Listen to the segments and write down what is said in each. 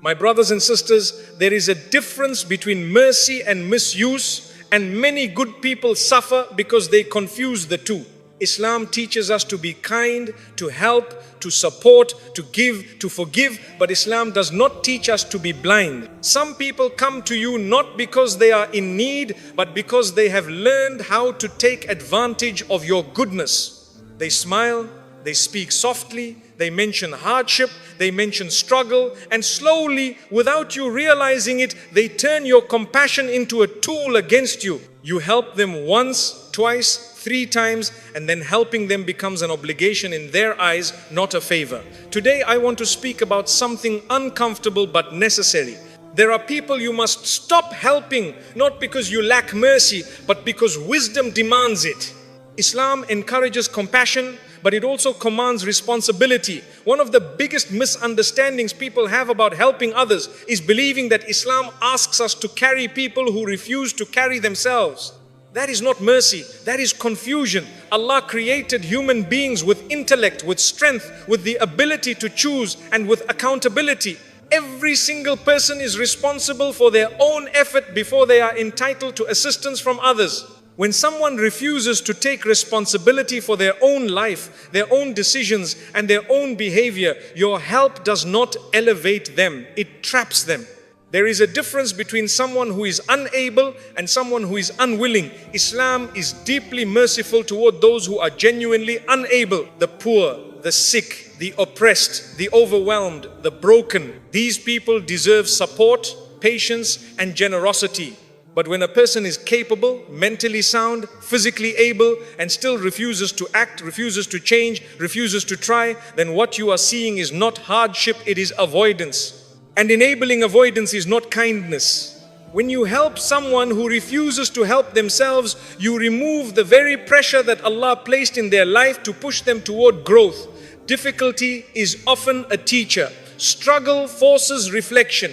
My brothers and sisters, there is a difference between mercy and misuse, and many good people suffer because they confuse the two. Islam teaches us to be kind, to help, to support, to give, to forgive, but Islam does not teach us to be blind. Some people come to you not because they are in need, but because they have learned how to take advantage of your goodness. They smile, they speak softly, they mention hardship, they mention struggle, and slowly, without you realizing it, they turn your compassion into a tool against you. You help them once, twice, 3 times, and then helping them becomes an obligation in their eyes, not a favor. Today I want to speak about something uncomfortable but necessary. There are people you must stop helping, not because you lack mercy, but because wisdom demands it. Islam encourages compassion, but it also commands responsibility. One of the biggest misunderstandings people have about helping others is believing that Islam asks us to carry people who refuse to carry themselves. That is not mercy, that is confusion. Allah created human beings with intellect, with strength, with the ability to choose, and with accountability. Every single person is responsible for their own effort before they are entitled to assistance from others. When someone refuses to take responsibility for their own life, their own decisions, and their own behavior, your help does not elevate them, it traps them. There is a difference between someone who is unable and someone who is unwilling. Islam is deeply merciful toward those who are genuinely unable, the poor, the sick, the oppressed, the overwhelmed, the broken. These people deserve support, patience, and generosity. But when a person is capable, mentally sound, physically able, and still refuses to act, refuses to change, refuses to try, then what you are seeing is not hardship, it is avoidance. And enabling avoidance is not kindness. When you help someone who refuses to help themselves, you remove the very pressure that Allah placed in their life to push them toward growth. Difficulty is often a teacher. Struggle forces reflection.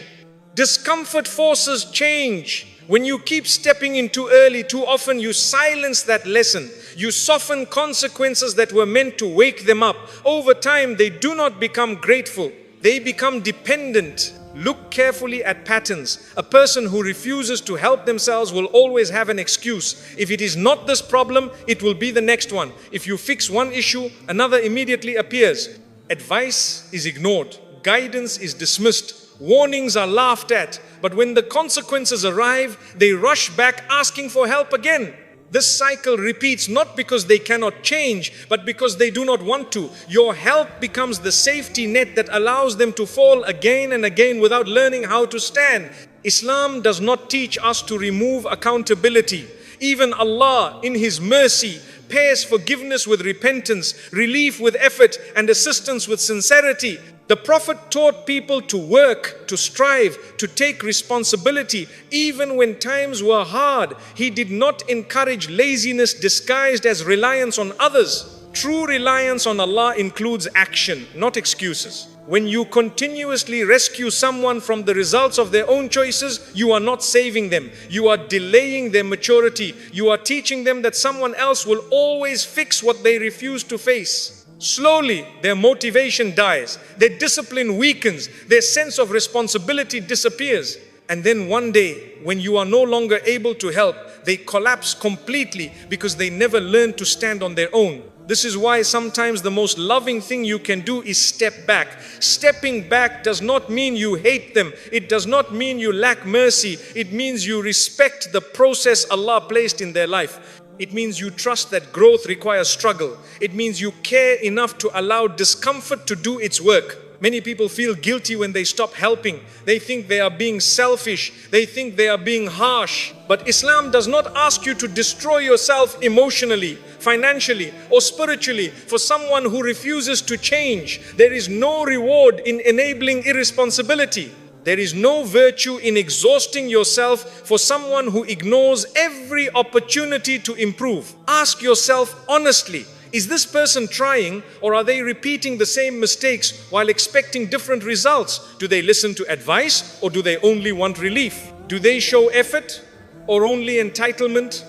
Discomfort forces change. When you keep stepping in too early, too often you silence that lesson. You soften consequences that were meant to wake them up. Over time, they do not become grateful. They become dependent. Look carefully at patterns. A person who refuses to help themselves will always have an excuse. If it is not this problem, it will be the next one. If you fix one issue, another immediately appears. Advice is ignored. Guidance is dismissed. Warnings are laughed at. But when the consequences arrive, they rush back asking for help again. This cycle repeats not because they cannot change, but because they do not want to. Your help becomes the safety net that allows them to fall again and again without learning how to stand. Islam does not teach us to remove accountability. Even Allah, in His mercy, pairs forgiveness with repentance, relief with effort, and assistance with sincerity. The Prophet taught people to work, to strive, to take responsibility, even when times were hard. He did not encourage laziness disguised as reliance on others. True reliance on Allah includes action, not excuses. When you continuously rescue someone from the results of their own choices, you are not saving them. You are delaying their maturity. You are teaching them that someone else will always fix what they refuse to face. Slowly, their motivation dies, their discipline weakens, their sense of responsibility disappears. And then one day, when you are no longer able to help, they collapse completely because they never learned to stand on their own. This is why sometimes the most loving thing you can do is step back. Stepping back does not mean you hate them. It does not mean you lack mercy. It means you respect the process Allah placed in their life. It means you trust that growth requires struggle. It means you care enough to allow discomfort to do its work. Many people feel guilty when they stop helping. They think they are being selfish. They think they are being harsh. But Islam does not ask you to destroy yourself emotionally, financially, or spiritually for someone who refuses to change. There is no reward in enabling irresponsibility. There is no virtue in exhausting yourself for someone who ignores every opportunity to improve. Ask yourself honestly, is this person trying, or are they repeating the same mistakes while expecting different results? Do they listen to advice, or do they only want relief? Do they show effort or only entitlement?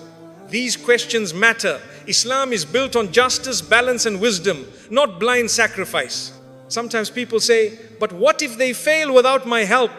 These questions matter. Islam is built on justice, balance, and wisdom, not blind sacrifice. Sometimes people say, but what if they fail without my help?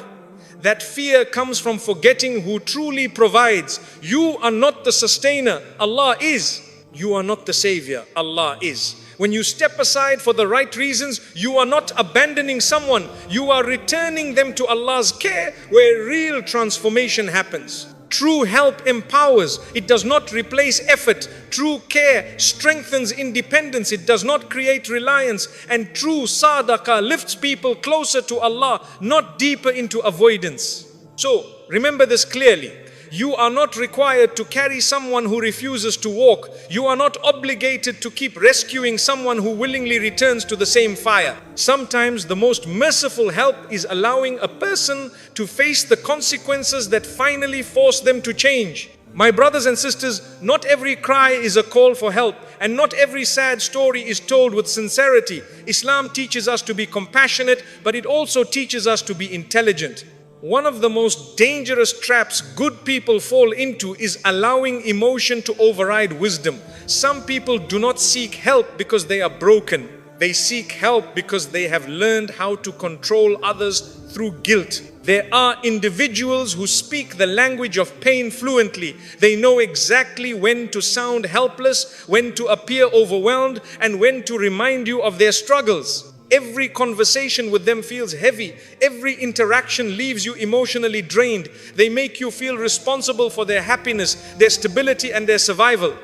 That fear comes from forgetting who truly provides. You are not the sustainer, Allah is. You are not the savior, Allah is. When you step aside for the right reasons, you are not abandoning someone. You are returning them to Allah's care, where real transformation happens. True help empowers, it does not replace effort. True care strengthens independence, it does not create reliance. And true sadaqah lifts people closer to Allah, not deeper into avoidance. So, remember this clearly. You are not required to carry someone who refuses to walk. You are not obligated to keep rescuing someone who willingly returns to the same fire. Sometimes the most merciful help is allowing a person to face the consequences that finally force them to change. My brothers and sisters, not every cry is a call for help, and not every sad story is told with sincerity. Islam teaches us to be compassionate, but it also teaches us to be intelligent. One of the most dangerous traps good people fall into is allowing emotion to override wisdom. Some people do not seek help because they are broken. They seek help because they have learned how to control others through guilt. There are individuals who speak the language of pain fluently. They know exactly when to sound helpless, when to appear overwhelmed, and when to remind you of their struggles. Every conversation with them feels heavy. Every interaction leaves you emotionally drained. They make you feel responsible for their happiness, their stability, and their survival.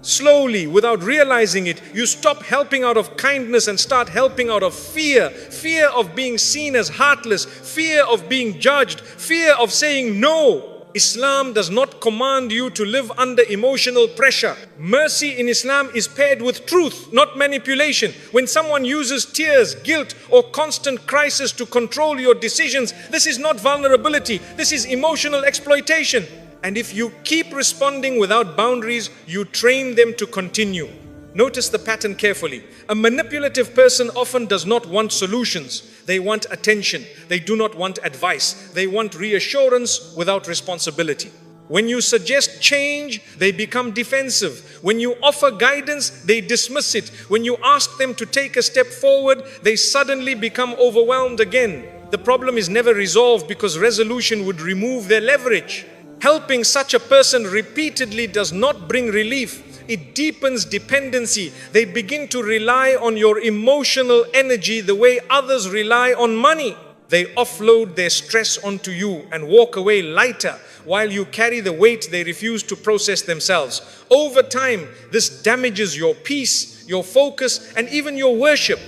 Slowly, without realizing it, you stop helping out of kindness and start helping out of fear. Fear of being seen as heartless, fear of being judged, fear of saying no. Islam does not command you to live under emotional pressure. Mercy in Islam is paired with truth, not manipulation. When someone uses tears, guilt, or constant crisis to control your decisions, this is not vulnerability, this is emotional exploitation. And if you keep responding without boundaries, you train them to continue. Notice the pattern carefully. A manipulative person often does not want solutions. They want attention. They do not want advice. They want reassurance without responsibility. When you suggest change, they become defensive. When you offer guidance, they dismiss it. When you ask them to take a step forward, they suddenly become overwhelmed again. The problem is never resolved because resolution would remove their leverage. Helping such a person repeatedly does not bring relief. It deepens dependency. They begin to rely on your emotional energy the way others rely on money. They offload their stress onto you and walk away lighter while you carry the weight they refuse to process themselves. Over time, this damages your peace, your focus, and even your worship.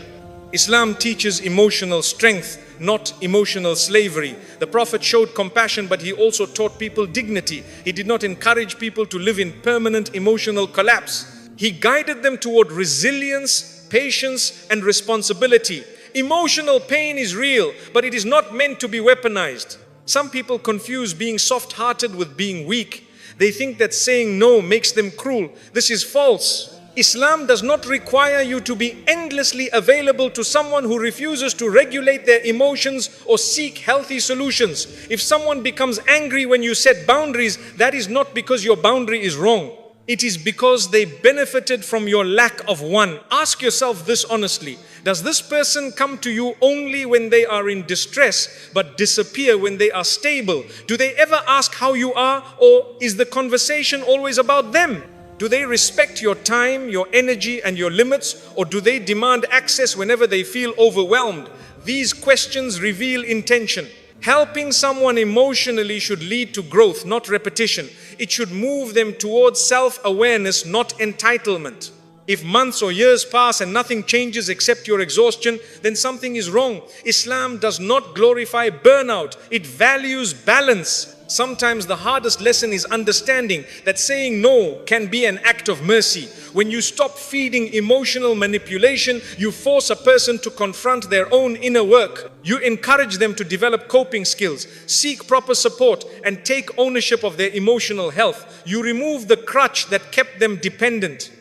Islam teaches emotional strength, not emotional slavery. The Prophet showed compassion, but he also taught people dignity. He did not encourage people to live in permanent emotional collapse. He guided them toward resilience, patience, and responsibility. Emotional pain is real, but it is not meant to be weaponized. Some people confuse being soft-hearted with being weak. They think that saying no makes them cruel. This is false. Islam does not require you to be endlessly available to someone who refuses to regulate their emotions or seek healthy solutions. If someone becomes angry when you set boundaries, that is not because your boundary is wrong. It is because they benefited from your lack of one. Ask yourself this honestly. Does this person come to you only when they are in distress, but disappear when they are stable? Do they ever ask how you are, or is the conversation always about them? Do they respect your time, your energy, and your limits, or do they demand access whenever they feel overwhelmed? These questions reveal intention. Helping someone emotionally should lead to growth, not repetition. It should move them towards self-awareness, not entitlement. If months or years pass and nothing changes except your exhaustion, then something is wrong. Islam does not glorify burnout. It values balance. Sometimes the hardest lesson is understanding that saying no can be an act of mercy. When you stop feeding emotional manipulation, you force a person to confront their own inner work. You encourage them to develop coping skills, seek proper support, and take ownership of their emotional health. You remove the crutch that kept them dependent.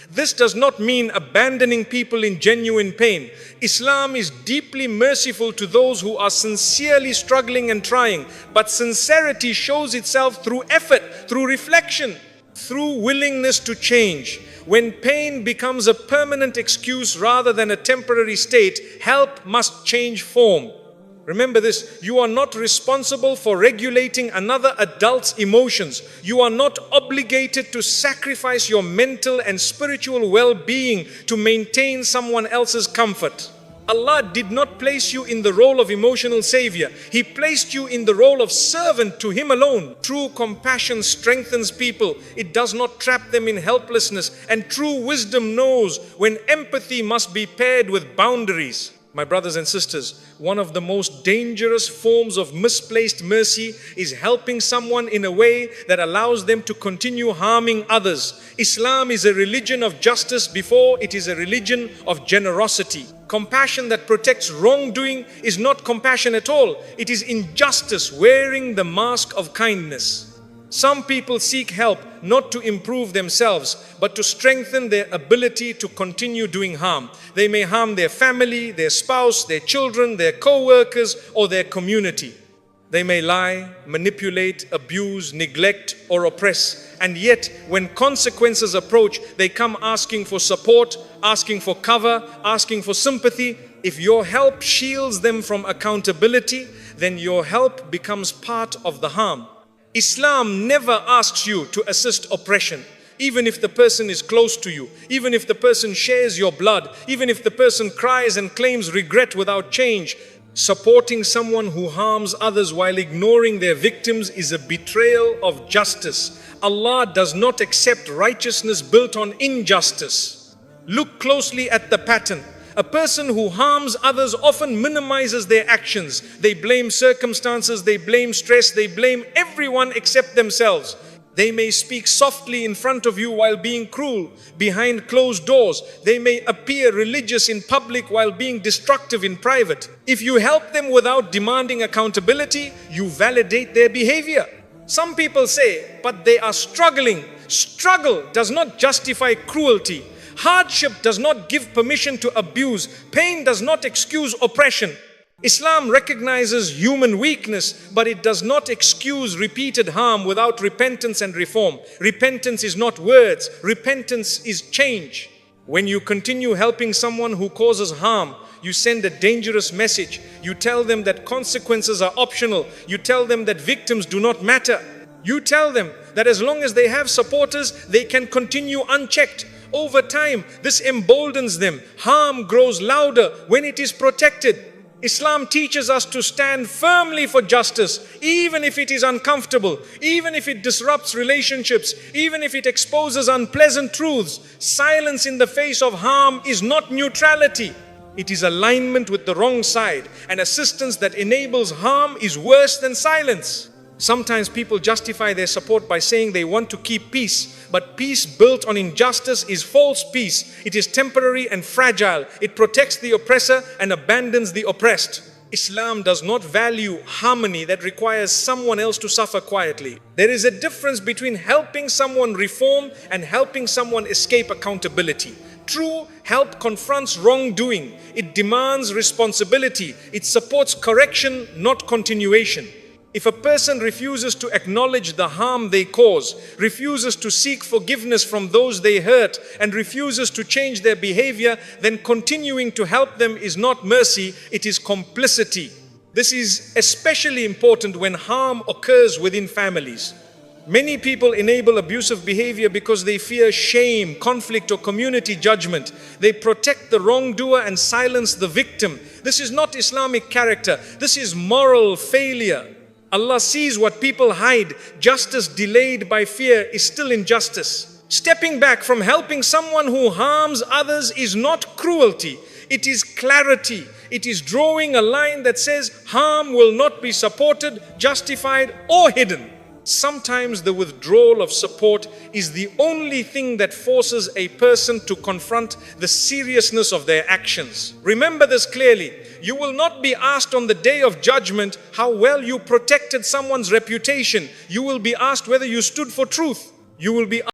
This does not mean abandoning people in genuine pain. Islam is deeply merciful to those who are sincerely struggling and trying. But sincerity shows itself through effort, through reflection, through willingness to change. When pain becomes a permanent excuse rather than a temporary state, help must change form. Remember this, you are not responsible for regulating another adult's emotions. You are not obligated to sacrifice your mental and spiritual well-being to maintain someone else's comfort. Allah did not place you in the role of emotional savior. He placed you in the role of servant to Him alone. True compassion strengthens people. It does not trap them in helplessness. And true wisdom knows when empathy must be paired with boundaries. My brothers and sisters, one of the most dangerous forms of misplaced mercy is helping someone in a way that allows them to continue harming others. Islam is a religion of justice before it is a religion of generosity. Compassion that protects wrongdoing is not compassion at all. It is injustice wearing the mask of kindness. Some people seek help not to improve themselves, but to strengthen their ability to continue doing harm. They may harm their family, their spouse, their children, their co-workers, or their community. They may lie, manipulate, abuse, neglect, or oppress. And yet, when consequences approach, they come asking for support, asking for cover, asking for sympathy. If your help shields them from accountability, then your help becomes part of the harm. Islam never asks you to assist oppression, even if the person is close to you, even if the person shares your blood, even if the person cries and claims regret without change. Supporting someone who harms others while ignoring their victims is a betrayal of justice. Allah does not accept righteousness built on injustice. Look closely at the pattern. A person who harms others often minimizes their actions. They blame circumstances, they blame stress, they blame everyone except themselves. They may speak softly in front of you while being cruel behind closed doors. They may appear religious in public while being destructive in private. If you help them without demanding accountability, you validate their behavior. Some people say, but they are struggling. Struggle does not justify cruelty. Hardship does not give permission to abuse. Pain does not excuse oppression. Islam recognizes human weakness, but it does not excuse repeated harm without repentance and reform. Repentance is not words. Repentance is change. When you continue helping someone who causes harm, you send a dangerous message. You tell them that consequences are optional. You tell them that victims do not matter. You tell them that as long as they have supporters, they can continue unchecked. Over time, this emboldens them. Harm grows louder when it is protected. Islam teaches us to stand firmly for justice, even if it is uncomfortable, even if it disrupts relationships, even if it exposes unpleasant truths. Silence in the face of harm is not neutrality. It is alignment with the wrong side, and assistance that enables harm is worse than silence. Sometimes people justify their support by saying they want to keep peace, but peace built on injustice is false peace. It is temporary and fragile. It protects the oppressor and abandons the oppressed. Islam does not value harmony that requires someone else to suffer quietly. There is a difference between helping someone reform and helping someone escape accountability. True help confronts wrongdoing. It demands responsibility. It supports correction, not continuation. If a person refuses to acknowledge the harm they cause, refuses to seek forgiveness from those they hurt, and refuses to change their behavior, then continuing to help them is not mercy, it is complicity. This is especially important when harm occurs within families. Many people enable abusive behavior because they fear shame, conflict, or community judgment. They protect the wrongdoer and silence the victim. This is not Islamic character. This is moral failure. Allah sees what people hide. Justice delayed by fear is still injustice. Stepping back from helping someone who harms others is not cruelty. It is clarity. It is drawing a line that says harm will not be supported, justified, or hidden. Sometimes the withdrawal of support is the only thing that forces a person to confront the seriousness of their actions. Remember this clearly. You will not be asked on the day of judgment how well you protected someone's reputation. You will be asked whether you stood for truth. You will be